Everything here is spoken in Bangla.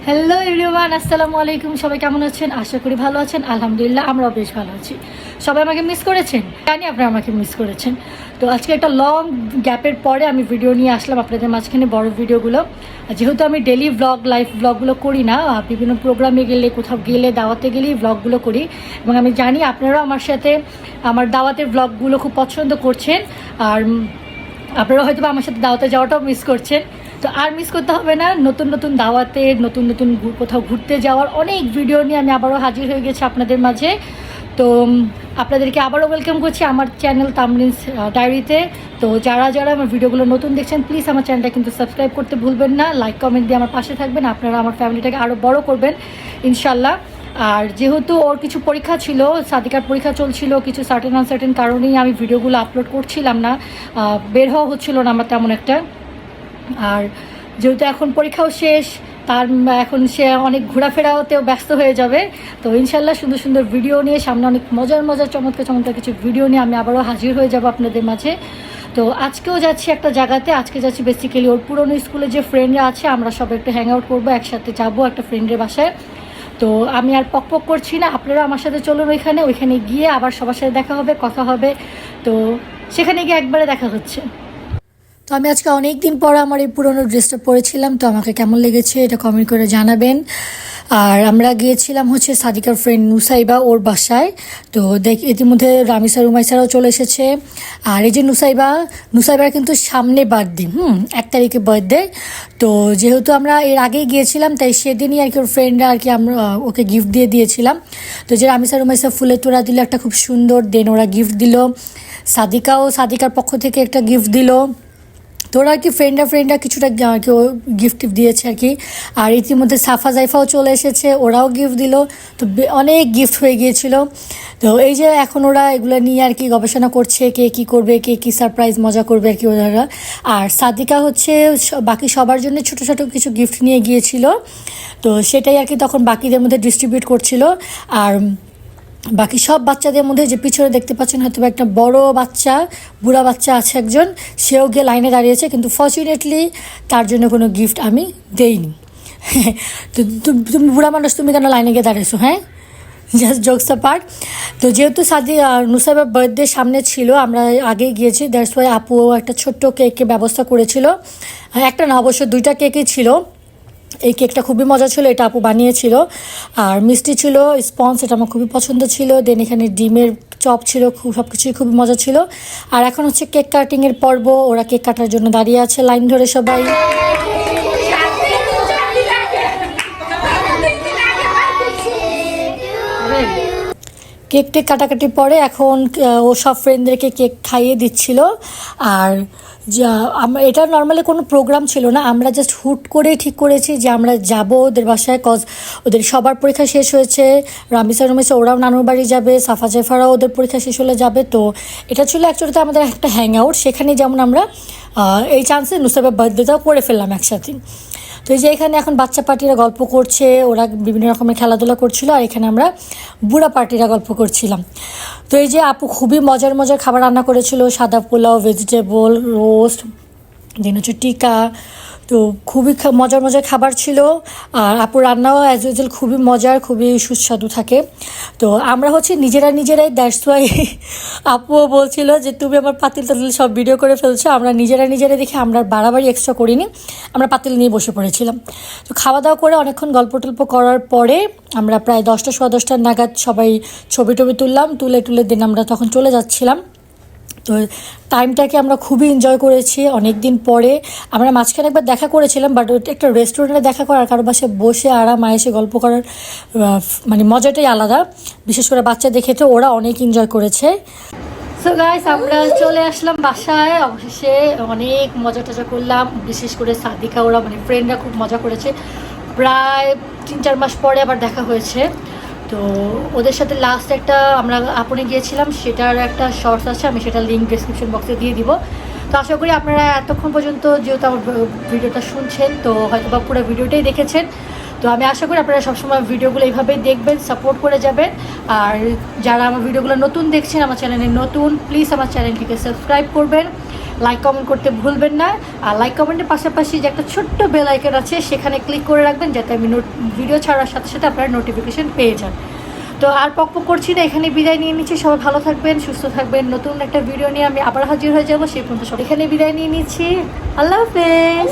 হ্যালো এভরিওয়ান, আসসালামু আলাইকুম। সবাই কেমন আছেন? আশা করি ভালো আছেন। আলহামদুলিল্লাহ আমরাও বেশ ভালো আছি। সবাই আমাকে মিস করেছেন, জানি আপনারা আমাকে মিস করেছেন। তো আজকে একটা লং গ্যাপের পরে আমি ভিডিও নিয়ে আসলাম আপনাদের মাঝখানে, বড় ভিডিওগুলো। যেহেতু আমি ডেলি লাইভ ব্লগগুলো করি না, বিভিন্ন প্রোগ্রামে গেলে, কোথাও গেলে, দাওয়াতে গেলেই ব্লগগুলো করি। এবং আমি জানি আপনারাও আমার সাথে আমার দাওয়াতের ব্লগগুলো খুব পছন্দ করছেন, আর আপনারা হয়তো আমার সাথে দাওয়াতে যাওয়াটাও মিস করছেন। তো আর মিস করতে হবে না, নতুন নতুন দাওয়াতে, নতুন নতুন কোথাও ঘুরতে যাওয়ার অনেক ভিডিও নিয়ে আমি আবারও হাজির হয়ে গেছি আপনাদের মাঝে। তো আপনাদেরকে আবারও ওয়েলকাম করছি আমার চ্যানেল তামরিনস ডায়েরিতে। তো যারা যারা আমার ভিডিওগুলো নতুন দেখছেন, প্লিজ আমার চ্যানেলটা কিন্তু সাবস্ক্রাইব করতে ভুলবেন না, লাইক কমেন্ট দিয়ে আমার পাশে থাকবেন। আপনারা আমার ফ্যামিলিটাকে আরও বড় করবেন ইনশাল্লাহ। আর যেহেতু ওর কিছু পরীক্ষা ছিল, সাদিকার পরীক্ষা চলছিল, কিছু সার্টেন আনসার্টেন কারণেই আমি ভিডিওগুলো আপলোড করছিলাম না, বের হওয়া হচ্ছিল না আমার তেমন একটা। আর যেহেতু এখন পরীক্ষাও শেষ, তার এখন সে অনেক ঘোরাফেরাতেও ব্যস্ত হয়ে যাবে। তো ইনশাল্লাহ সুন্দর সুন্দর ভিডিও নিয়ে সামনে অনেক মজার মজার চমৎকার চমৎকার কিছু ভিডিও নিয়ে আমি আবারও হাজির হয়ে যাব আপনাদের মাঝে। তো আজকেও যাচ্ছি একটা জায়গাতে, আজকে যাচ্ছি বেসিক্যালি ওর পুরনো স্কুলে যে ফ্রেন্ডরা আছে, আমরা সব একটু হ্যাং আউট করবো, একসাথে যাবো একটা ফ্রেন্ডের বাসায়। তো আমি আর পক করছি না, আপনারা আমার সাথে চলুন ওইখানে গিয়ে আবার সবার সাথে দেখা হবে, কথা হবে। তো সেখানে গিয়ে একবারে দেখা হচ্ছে। তো আমি আজকে অনেক দিন পর আমার এই পুরোনো ড্রেসটা পরেছিলাম, তো আমাকে কেমন লেগেছে এটা কমেন্ট করে জানাবেন। আর আমরা গিয়েছিলাম হচ্ছে সাদিকার ফ্রেন্ড নুসাইবা, ওর বাসায়। তো ইতিমধ্যে রামিসা রুমাইসারাও চলে এসেছে। আর এই যে নুসাইবার কিন্তু সামনে বার্থডে, 1 তারিখে বার্থডে। তো যেহেতু আমরা এর আগেই গিয়েছিলাম, তাই সেদিনই আর কি ওর ফ্রেন্ডরা আর কি আমরা ওকে গিফট দিয়ে দিয়েছিলাম। তো যে রামিসা রুমাইসা ফুলের তোড়া দিল একটা খুব সুন্দর, দেন ওরা গিফট দিল, সাদিকার পক্ষ থেকে একটা গিফট দিল। তো ওরা আর কি ফ্রেন্ডরা কিছুটা আর কি গিফট দিয়েছে আর কি। আর ইতিমধ্যে সাফা জাইফাও চলে এসেছে, ওরাও গিফট দিল। তো অনেক গিফট হয়ে গিয়েছিল। তো এই যে এখন ওরা এগুলো নিয়ে আর কি গবেষণা করছে, কে কী করবে, কে কী সারপ্রাইজ মজা করবে আর কি ওরা। আর সাদিকা হচ্ছে বাকি সবার জন্য ছোটো ছোটো কিছু গিফট নিয়ে গিয়েছিল। তো সেটাই আর কি তখন বাকিদের মধ্যে ডিস্ট্রিবিউট করছিল। আর বাকি সব বাচ্চাদের মধ্যে যে পিছনে দেখতে পাচ্ছেন হয়তো একটা বড় বাচ্চা, বুড়া বাচ্চা আছে একজন, সেও গিয়ে লাইনে দাঁড়িয়েছে, কিন্তু ফর্চুনেটলি তার জন্য কোনো গিফট আমি দেইনি। তো তুমি বুড়া মানুষ, তুমি কেন লাইনে গিয়ে দাঁড়িয়েছো? হ্যাঁ, জাস্ট জোকস পার্ট। তো যেহেতু নুসাইবার বার্থডে সামনে ছিল, আমরা আগেই গিয়েছি, দ্যাটস ওয়াই আপু একটা ছোট্ট কেকের ব্যবস্থা করেছিল। একটা না, অবশ্য 2টা কেকই ছিল। এই কেকটা খুবই মজা ছিল, এটা আপু বানিয়েছিল। আর মিষ্টি ছিল, স্পঞ্জ, এটা আমার খুবই পছন্দ ছিল। দেন এখানে ডিমের চপ ছিল, সব কিছুই খুবই মজা ছিল। আর এখন হচ্ছে কেক কাটিংয়ের পর্ব, ওরা কেক কাটার জন্য দাঁড়িয়ে আছে লাইন ধরে সবাই। কেক টেক কাটাকাটি পরে এখন ও সব ফ্রেন্ডদেরকে কেক খাইয়ে দিচ্ছিল। আর এটা নর্মালি কোনো প্রোগ্রাম ছিল না, আমরা জাস্ট হুট করেই ঠিক করেছি যে আমরা যাব ওদের বাসায়, কজ ওদের সবার পরীক্ষা শেষ হয়েছে। রামিসা ওরাও নানুর বাড়ি যাবে, সাফা জাইফারাও ওদের পরীক্ষা শেষ হলে যাবে। তো এটা ছিল অ্যাকচুয়ালিতে আমাদের একটা হ্যাং আউট, সেখানে যেমন আমরা এই চান্সে নুসাইবার বার্থডেটাও করে ফেললাম একসাথে। তো এই যে এখানে এখন বাচ্চা পার্টিরা গল্প করছে, ওরা বিভিন্ন রকমের খেলাধুলা করছিল, আর এখানে আমরা বুড়া পার্টিরা গল্প করছিলাম। তো এই যে আপু খুবই মজার মজার খাবার রান্না করেছিল, সাদা পোলাও, ভেজিটেবল রোস্ট, দেন হচ্ছে টিকা। তো খুবই মজার মজার খাবার ছিল। আর আপুর রান্নাও অ্যাজ ইউজুয়াল খুবই মজার, খুবই সুস্বাদু থাকে। তো আমরা হচ্ছে নিজেরাই, দ্যাটস ওয়াই আপুও বলছিল যে তুমি আমার পাতিল টাতিল সব ভিডিও করে ফেলছো। আমরা নিজেরাই দেখে আমরা বাড়াবাড়ি এক্সট্রা করিনি, আমরা পাতিল নিয়ে বসে পড়েছিলাম। তো খাওয়া দাওয়া করে অনেকক্ষণ গল্প টল্প করার পরে আমরা প্রায় 10টা সোয়া 10টার নাগাদ সবাই ছবি টবি তুলে দিন আমরা তখন চলে যাচ্ছিলাম। তো টাইমটাকে আমরা খুবই এনজয় করেছি অনেক দিন পরে। আমরা মাঝখানে একবার দেখা করেছিলাম, বাট একটা রেস্টুরেন্টে দেখা করার, কারো বাসায় বসে আরাম আয়েসে গল্প করার মানে মজাটাই আলাদা। বিশেষ করে বাচ্চাদের ক্ষেত্রে ওরা অনেক এনজয় করেছে। সো গাইস, আমরা চলে আসলাম বাসায় অবশেষে, অনেক মজা টজা করলাম। বিশেষ করে সাদিকা, ওরা মানে ফ্রেন্ডরা খুব মজা করেছে। প্রায় 3-4 মাস পরে আবার দেখা হয়েছে। তো ওদের সাথে লাস্ট একটা আমরা আপনে গিয়েছিলাম, সেটার একটা শর্টস আছে, আমি সেটা লিঙ্ক ডেসক্রিপশন বক্সে দিয়ে দিব। তো আশা করি আপনারা এতক্ষণ পর্যন্ত যেহেতু আমার ভিডিওটা শুনছেন, তো হয়তো বা পুরো ভিডিওটাই দেখেছেন। তো আমি আশা করি আপনারা সবসময় ভিডিওগুলো এইভাবেই দেখবেন, সাপোর্ট করে যাবেন। আর যারা আমার ভিডিওগুলো নতুন দেখছেন, আমার চ্যানেলে নতুন, প্লিজ আমার চ্যানেলটিকে সাবস্ক্রাইব করবেন। লাইক কমেন্ট করতে ভুলবেন না। আর লাইক কমেন্টের পাশাপাশি যে একটা ছোট্ট বেল আইকন আছে সেখানে ক্লিক করে রাখবেন, যাতে আমি ভিডিও ছাড়ার সাথে সাথে আপনারা নোটিফিকেশন পেয়ে যান। তো আর পক করছি না, এখানে বিদায় নিয়ে নিচ্ছি। সবাই ভালো থাকবেন, সুস্থ থাকবেন। নতুন একটা ভিডিও নিয়ে আমি আবার হাজির হয়ে যাবো। সেই পর্যন্ত সব এখানে বিদায় নিয়ে নিচ্ছি। আল্লাহ হাফেজ।